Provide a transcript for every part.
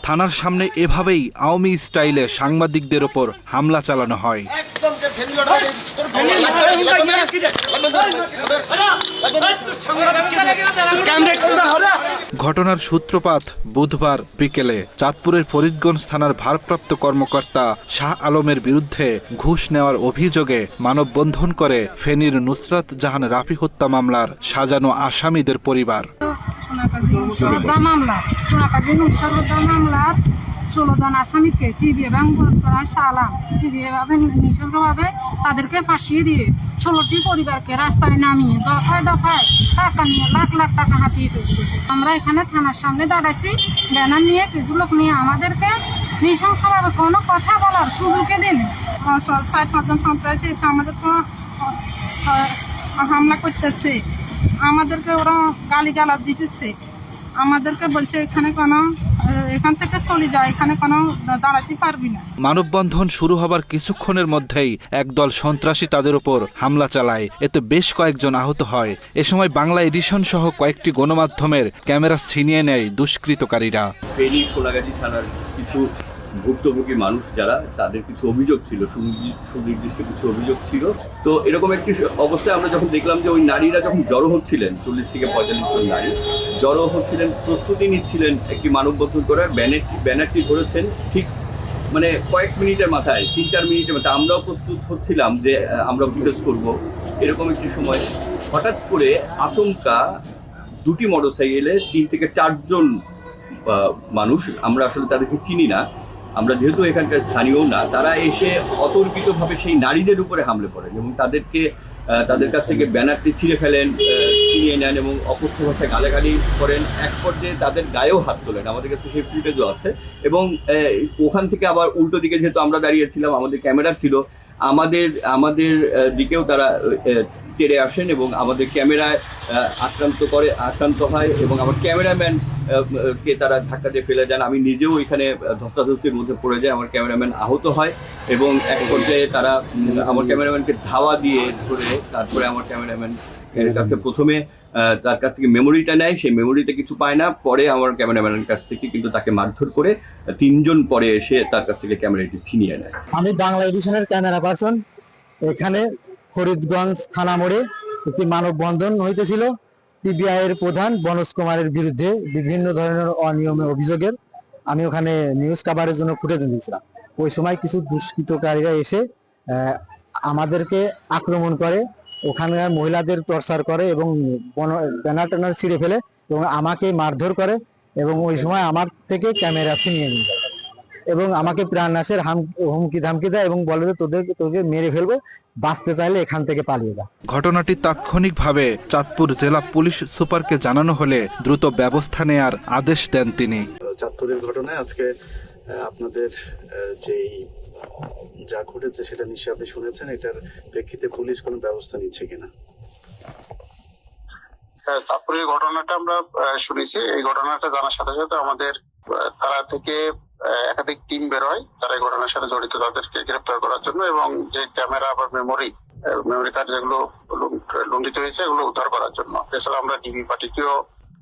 থানার সামনে এভাবেই আওয়ামী স্টাইলে সাংবাদিকদের ওপর হামলা চালানো হয়। ঘটনার সূত্রপাত বুধবার বিকেলে চাঁদপুরের ফরিদগঞ্জ থানার ভারপ্রাপ্ত কর্মকর্তা শাহ আলমের বিরুদ্ধে ঘুষ নেওয়ার অভিযোগে মানববন্ধন করে ফেনীর নুসরাত জাহান রাফি হত্যা মামলার সাজানো আসামিদের পরিবার। 16 জন আসামিকে তীব্রভাবে গ্রেফতার সালাম তীব্রভাবে নৃশংসভাবে তাদেরকে ফাঁসিয়ে দিয়ে 16টি পরিবারকে রাস্তায় নামিয়ে দফায় দফায় টাকা নিয়ে লাখ লাখ টাকা হাতিয়ে ফেলছে। আমরা এখানে থানার সামনে দাঁড়াইছি, ব্যানার নিয়ে কিছু লোক নিয়ে আমাদেরকে নৃশংসভাবে কোনো কথা বলার সুযোগই দিন। 4-5 জন সন্ত্রাসী আমাদের হামলা করতেছে, আমাদেরকে ওরা গালিগালাজ দিতেছে, আমাদেরকে বলছে এখান থেকে চলে যায়, এখানে কোনো দাঁড়াতে পারবি না। মানববন্ধন শুরু হবার কিছুক্ষণের মধ্যেই একদল সন্ত্রাসী তাদের উপর হামলা চালায়, এতে বেশ কয়েকজন আহত হয়। এ সময় বাংলা এডিশন সহ কয়েকটি গণমাধ্যমের ক্যামেরা ছিনিয়ে নেয় দুষ্কৃতকারীরা। ফেনী সোনাগাজী থানার কিছু ভুক্তভোগী মানুষ যারা, তাদের কিছু অভিযোগ ছিল, সুনির্দিষ্ট কিছু অভিযোগ ছিল। তো এরকম একটি অবস্থায় আমরা যখন দেখলাম যে ওই নারীরা যখন জড়ো হচ্ছিলেন, 40 থেকে 45 জন নারী জড়ো হচ্ছিলেন, প্রস্তুতি নিচ্ছিলেন একটি মানববন্ধন করার, ব্যানারটি ধরেছেন ঠিক মানে কয়েক মিনিটের মাথায়, 3-4 মিনিটের মাথায় আমরাও প্রস্তুত হচ্ছিলাম যে আমরা প্রোটেস্ট করব। এরকম একটি সময় হঠাৎ করে আচমকা দুটি মোটরসাইকেলে 3 থেকে 4 জন মানুষ, আমরা আসলে তাদেরকে চিনি না, আমরা যেহেতু এখানকার স্থানীয় না, তারা এসে অতর্কিতভাবে সেই নারীদের উপরে হামলে পড়েন এবং তাদের কাছ থেকে ব্যানারটি ছিঁড়ে ফেলেন, ছিনিয়ে নেন এবং অকথ্য ভাষায় গালাগালি করেন। এক পর্যায়ে তাদের গায়েও হাত তোলেন, আমাদের কাছে সেই ফুটেজও আছে। এবং ওখান থেকে আবার উল্টো দিকে যেহেতু আমরা দাঁড়িয়েছিলাম, আমাদের ক্যামেরা ছিল, আমাদের দিকেও তারা তেড়ে আসেন এবং আমাদের ক্যামেরায় আক্রান্ত হয় এবং আমার ক্যামেরাম্যান কে তারা ধাক্কা দিয়ে ফেলে যান। আমি নিজেও এখানে ধস্তাধস্তির মধ্যে পড়ে যাই, আমার ক্যামেরাম্যান আহত হয় এবং এক পর্যায়ে তারা আমার ক্যামেরাম্যানকে ধাওয়া দিয়ে ধরে তারপরে আমার ক্যামেরাম্যান এর কাছে প্রথমে তার কাছ থেকে মেমোরিটা নেয়, সেই মেমোরিতে কিছু পায় না, পরে আমার ক্যামেরাম্যানের কাছ থেকে কিন্তু তাকে মারধর করে 3 জন পরে এসে তার কাছ থেকে ক্যামেরাটি ছিনিয়ে নেয়। আমি বাংলা এডিশনের ক্যামেরা পার্সন। এখানে ফরিদগঞ্জ থানা মোড়ে একটি মানববন্ধন হইতেছিল পিবিআই এর প্রধান বনজ কুমারের বিরুদ্ধে বিভিন্ন ধরনের অনিয়মের অভিযোগের। আমি ওখানে নিউজ কাভারের জন্য ফুটেজ দিয়েছিলাম। ওই সময় কিছু দুষ্কৃতকারীরা এসে আমাদেরকে আক্রমণ করে, ওখানকার মহিলাদের টর্চার করে এবং ব্যানার ট্যানার ছিঁড়ে ফেলে এবং আমাকে মারধর করে এবং ওই সময় আমার থেকে ক্যামেরা ছিনিয়ে নিয়ে যায় এবং আমাকে প্রাণনাশের হুমকি ধামকি দেয় এবং বলে যে তোকে মেরে ফেলবো, বাঁচতে চাইলে এখান থেকে পালিয়ে যা। ঘটনাটি তাৎক্ষণিকভাবে চাঁদপুর জেলা পুলিশ সুপারকে জানানো হলে দ্রুত ব্যবস্থা নেয়ার আদেশ দেন তিনি। চাঁদপুরের ঘটনায় আজকে আপনাদের যেই যা ঘটেছে সেটা নিশ্চয়ই আপনি শুনেছেন, এটার প্রেক্ষিতে পুলিশ কোনো ব্যবস্থা নিচ্ছে কিনা? চাঁদপুরের ঘটনাটা আমরা শুনেছি। এই ঘটনাটা জানার সাথে সাথে আমাদের তারা থেকে একাধিক টিম বের হয়, তারা এই ঘটনার সাথে জড়িত তাদেরকে গ্রেপ্তার করার জন্য এবং যে ক্যামেরা বা মেমোরি কার্ড যেগুলো লুণ্ঠিত হয়েছে এগুলো উদ্ধার করার জন্য। এছাড়া আমরা ডিবি পার্টিকেও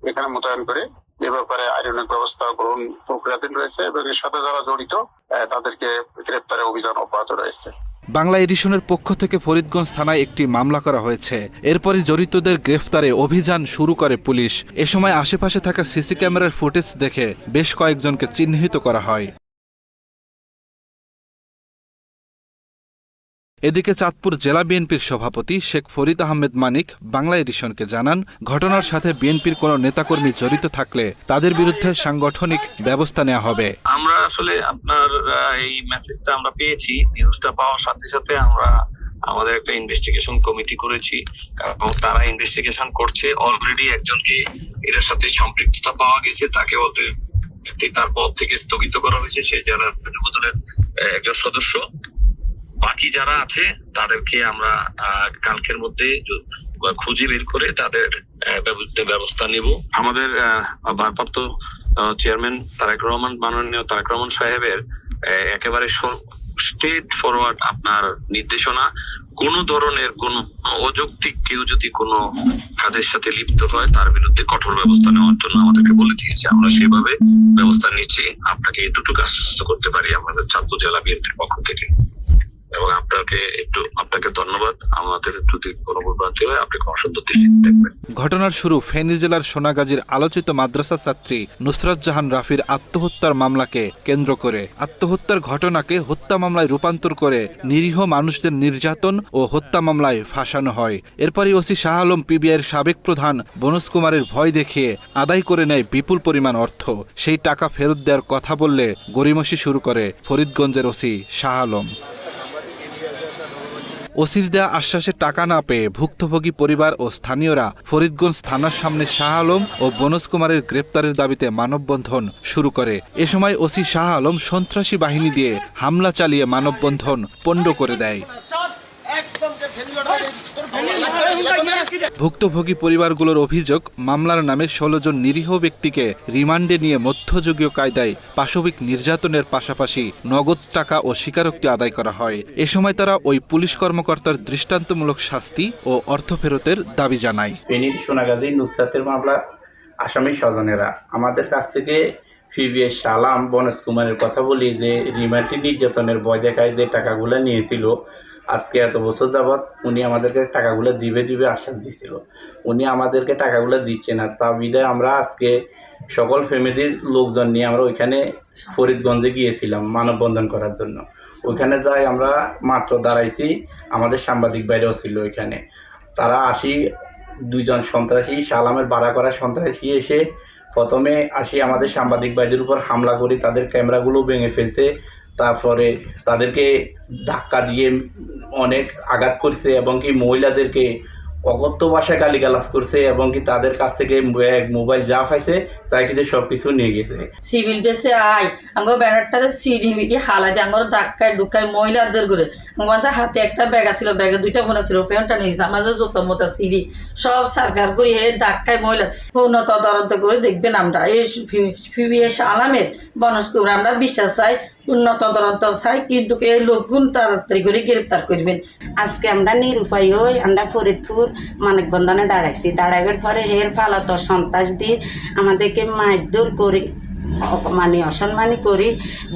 এখানে মোতায়েন করে এ ব্যাপারে আইনানুগ ব্যবস্থা গ্রহণ প্রক্রিয়াধীন রয়েছে এবং এর সাথে যারা জড়িত তাদেরকে গ্রেপ্তারের অভিযান অব্যাহত রয়েছে। বাংলা এডিশনের পক্ষ থেকে ফরিদগঞ্জ থানায় একটি মামলা করা হয়েছে। এরপরই জড়িতদের গ্রেফতারে অভিযান শুরু করে পুলিশ। এ সময় আশেপাশে থাকা সিসি ক্যামেরার ফুটেজ দেখে বেশ কয়েকজনকে চিহ্নিত করা হয়। এদিকে চাঁদপুর জেলা বিএনপির সভাপতি শেখ ফরিদ আহমেদ মানিক বাংলা এডিশনকে জানান, ঘটনার সাথে বিএনপির কোনো নেতাকর্মী জড়িত থাকলে তাদের বিরুদ্ধে সাংগঠনিক ব্যবস্থা নেওয়া হবে। আমরা আসলে আপনার এই মেসেজটা আমরা পেয়েছি, নিউজটা পাওয়ার সাথে সাথে আমরা আমাদের একটা ইনভেস্টিগেশন কমিটি করেছি এবং তারা ইনভেস্টিগেশন করছে। অলরেডি একজনকে এর সাথে সম্পৃক্ততা পাওয়া গেছে, তাকে তার পদ থেকে স্থগিত করা হয়েছে, সে জেলার যুবদলের একজন সদস্য। বাকি যারা আছে তাদেরকে আমরা কালকের মধ্যে খুঁজে বের করে তাদের ব্যবস্থা নেব। আমাদের ভারপ্রাপ্ত চেয়ারম্যান মাননীয় তারেক রহমান সাহেবের একেবারে স্ট্রেট ফরওয়ার্ড আপনার নির্দেশনা। কোনো ধরনের কোনো অযৌক্তিক কেউ যদি কোনো কাজের সাথে লিপ্ত হয় তার বিরুদ্ধে কঠোর ব্যবস্থা নেওয়ার জন্য আমাদেরকে বলে দিয়েছে। আমরা সেভাবে ব্যবস্থা নিচ্ছি। আপনাকে এতটুকু আশ্বস্ত করতে পারি আমাদের চাঁদপুর জেলা বিএনপির পক্ষ থেকে। এবং আপনাকে ধন্যবাদ। আমাদের যদি কোনো ভুলভ্রান্তি হয় আপনি কৌশল দৃষ্টিতে দেখবেন। ঘটনার শুরু ফেনী জেলার সোনাগাজীর আলোচিত মাদ্রাসা ছাত্রী নুসরাত জাহান রাফির আত্মহত্যার মামলাকে কেন্দ্র করে। আত্মহত্যার ঘটনাকে হত্যা মামলায় রূপান্তর করে নিরীহ মানুষদের নির্যাতন ও হত্যা মামলায় ফাঁসানো হয়। এরপরই ওসি শাহ আলম পিবিআইয়ের সাবেক প্রধান বনজ কুমারের ভয় দেখিয়ে আদায় করে নেয় বিপুল পরিমাণ অর্থ। সেই টাকা ফেরত দেওয়ার কথা বললে গড়িমসি শুরু করে ফরিদগঞ্জের ওসি শাহ আলম। ওসির দেয়া আশ্বাসে টাকা না পেয়ে ভুক্তভোগী পরিবার ও স্থানীয়রা ফরিদগঞ্জ থানার সামনে শাহ আলম ও বনজ কুমারের গ্রেপ্তারের দাবিতে মানববন্ধন শুরু করে। এ সময় ওসি শাহ আলম সন্ত্রাসী বাহিনী দিয়ে হামলা চালিয়ে মানববন্ধন পণ্ড করে দেয়। ভুক্তভোগী পরিবারগুলোর অভিযোগ, মামলার নামে 16 জন নিরীহ ব্যক্তিকে রিমান্ডে নিয়ে মধ্যযুগীয় কায়দায় পাশবিক নির্যাতনের পাশাপাশি নগদ টাকা ও স্বীকারোক্তি আদায় করা হয়। এ সময় তারা ওই পুলিশ কর্মকর্তার দৃষ্টান্তমূলক শাস্তি ও অর্থ ফেরতের দাবি জানায়। ফেনীর সোনাগাজী নুসরাতের মামলা আসামি স্বজনেরা আমাদের কাছ থেকে পিবিআই শাহ আলম বনজ কুমারের কথা বলি যে রিমান্ডে নির্যাতনের ভয় দেখায় যে টাকাগুলো নিয়েছিল, আজকে এত বছর যাবৎ উনি আমাদেরকে টাকাগুলো দিবে আশ্বাস দিয়েছিল। উনি আমাদেরকে টাকাগুলো দিচ্ছে না। তা বিধায় আমরা আজকে সকল ফ্যামিলির লোকজন নিয়ে আমরা ওইখানে ফরিদগঞ্জে গিয়েছিলাম মানববন্ধন করার জন্য। ওইখানে যাই আমরা মাত্র দাঁড়াইছি, আমাদের সাংবাদিক বাইরেও ছিল ওইখানে। তারা দুইজন সন্ত্রাসী, শাহ আলমের ভাড়া করা সন্ত্রাসী এসে প্রথমে আমাদের সাংবাদিক ভাইদের উপর হামলা করে তাদের ক্যামেরাগুলো ভেঙে ফেলছে। তারপরে তাদেরকে ধাক্কা দিয়ে অনেক আঘাত করছে এবং কি মহিলাদেরকে অকথ্য ভাষায় গালিগালাজ করছে এবং কি তাদের কাছ থেকে মোবাইল যা পাইছে তাই কিছু সবকিছু নিয়ে গেছে। সিভিল ড্রেসে আঙ্গ ব্যানারটারে সিডি বিডি হালাতে আঙ্গর ধাক্কায় ঢুকায় মহিলাদের করে আমাদের হাতে একটা ব্যাগ ছিল, ব্যাগে 2টা বোনা ছিল, ফেনটা নিয়েছে আমাদের জোতা মোতা সিডি সব সার্কার করি হে ধাক্কায় মহিলা পূর্ণ তদন্ত করে দেখবেন। আমরা এই পিবিআই শাহ আলমের বনজ কুমার আমরা বিশ্বাস চাই, উন্নত তদন্ত চাই, কিন্তু এই লোকগুণ তাড়াতাড়ি করে গ্রেপ্তার করবেন। আজকে আমরা নিরুপায় হই আমরা ফরিদপুর মানববন্ধনে দাঁড়াইছি। দাঁড়াইবার পরে হের ফালত সন্ত্রাস দিয়ে আমাদেরকে মারধর করে মানে অসম্মানী করি,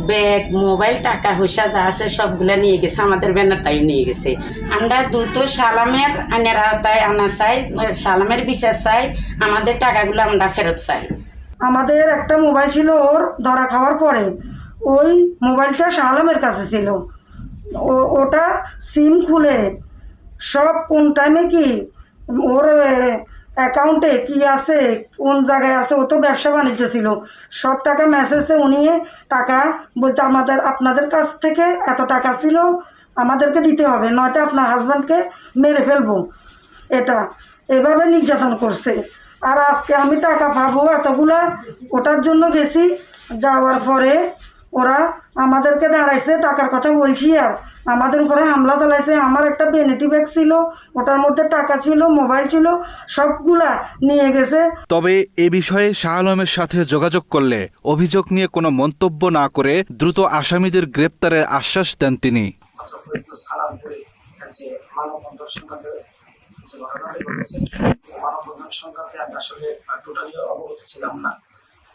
ব্যাগ মোবাইল টাকা পয়সা যা আছে সবগুলো নিয়ে গেছে, আমাদের ব্যানারটাই নিয়ে গেছে। আমরা দ্রুত শাহ আলমের আইনের আওতায় আনা চাই, শাহ আলমের বিচার চাই, আমাদের টাকাগুলো আমরা ফেরত চাই। আমাদের একটা মোবাইল ছিল ওর ধরা খাওয়ার পরে, ওই মোবাইলটা শাহ আলমের কাছে ছিল। ওটা সিম খুলে সব কোন টাইমে কি ওর অ্যাকাউন্টে কি আছে, কোন জায়গায় আছে, ও তো ব্যবসা বাণিজ্য ছিল, সব টাকা মেসেজে উনি টাকা বলতে আপনাদের কাছ থেকে এত টাকা ছিল আমাদেরকে দিতে হবে, নয়তো আপনার হাজব্যান্ডকে মেরে ফেলবো। এভাবে নির্যাতন করছে। আর আজকে আমি টাকা পাবো এতগুলা, ওটার জন্য গেছি। যাওয়ার পরে ওরা আমাদেরকে দাঁড়াইছে, টাকার কথা বলছি আর আমাদের উপরে হামলা চালাইছে। আমার একটা ভ্যানিটি ব্যাগ ছিল, ওটার মধ্যে টাকা ছিল, মোবাইল ছিল, সবগুলা নিয়ে গেছে। তবে এ বিষয়ে শাহ আলমের সাথে যোগাযোগ করলে অভিযোগ নিয়ে কোনো মন্তব্য না করে দ্রুত আসামিদের গ্রেপ্তারের আশ্বাস দেন তিনি।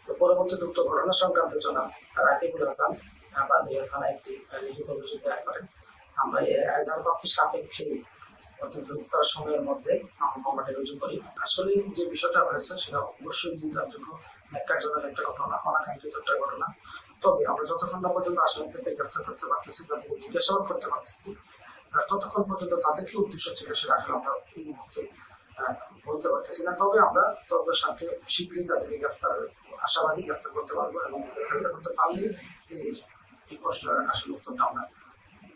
তো পরবর্তী দ্রুত ঘটনা সংক্রান্ত জনাব রাকিবুল হাসান বাদিয়া থানায় একটি লিখিত অভিযোগ দায়ের করেন। আমরা এজাহারপ্রাপ্তির সাপেক্ষে অতি দ্রুততর সময়ের মধ্যে আমরা মামলাটি রুজু করি। আসলে যে বিষয়টা হয়েছে সেটা অবশ্যই নিন্দাযোগ্য, ন্যাক্কারজনক একটা ঘটনা, অনাকাঙ্ক্ষিত একটা ঘটনা। তবে আমরা যতক্ষণ না পর্যন্ত আসামিদেরকে গ্রেফতার করতে পারতেছি, তাদেরকে জিজ্ঞাসাবাদ করতে পারতেছি, ততক্ষণ পর্যন্ত তাদের কি উদ্দেশ্য ছিল সেটা আসলে আমরা এই মুহূর্তে বলতে পারতেছি না। তবে আমরা তদন্তের সাথে শীঘ্রই তাদেরকে আশাবাদী গ্রেফতার করতে পারবো এবং গ্রেফতার করতে পারলে এই প্রশ্নের আসলে উত্তরটা আমরা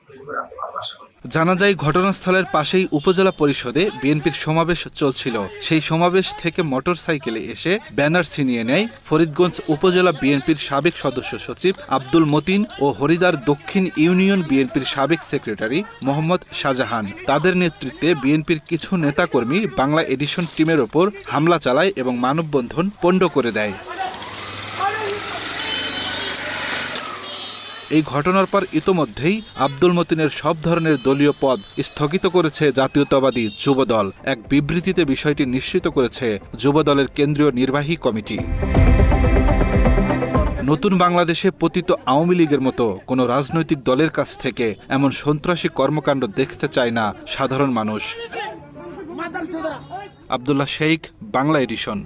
বের করে আনতে পারবো আশা করি। জানা যায় ঘটনাস্থলের পাশেই উপজেলা পরিষদে বিএনপির সমাবেশ চলছিল। সেই সমাবেশ থেকে মোটরসাইকেলে এসে ব্যানার ছিনিয়ে নেয় ফরিদগঞ্জ উপজেলা বিএনপির সাবেক সদস্য সচিব আব্দুল মতিন ও হরিদার দক্ষিণ ইউনিয়ন বিএনপির সাবেক সেক্রেটারি মোহাম্মদ শাহজাহান। তাদের নেতৃত্বে বিএনপির কিছু নেতাকর্মী বাংলা এডিশন টিমের ওপর হামলা চালায় এবং মানববন্ধন পণ্ড করে দেয়। এই ঘটনার পর ইতোমধ্যেই আব্দুল মতিনের সব ধরনের দলীয় পদ স্থগিত করেছে জাতীয়তাবাদী যুবদল। এক বিবৃতিতে বিষয়টি নিশ্চিত করেছে যুবদলের কেন্দ্রীয় নির্বাহী কমিটি। নতুন বাংলাদেশে পতিত আওয়ামী লীগের মতো কোনো রাজনৈতিক দলের কাছ থেকে এমন সন্ত্রাসী কর্মকাণ্ড দেখতে চায় না সাধারণ মানুষ। আব্দুল্লাহ শেখ, বাংলা এডিশন।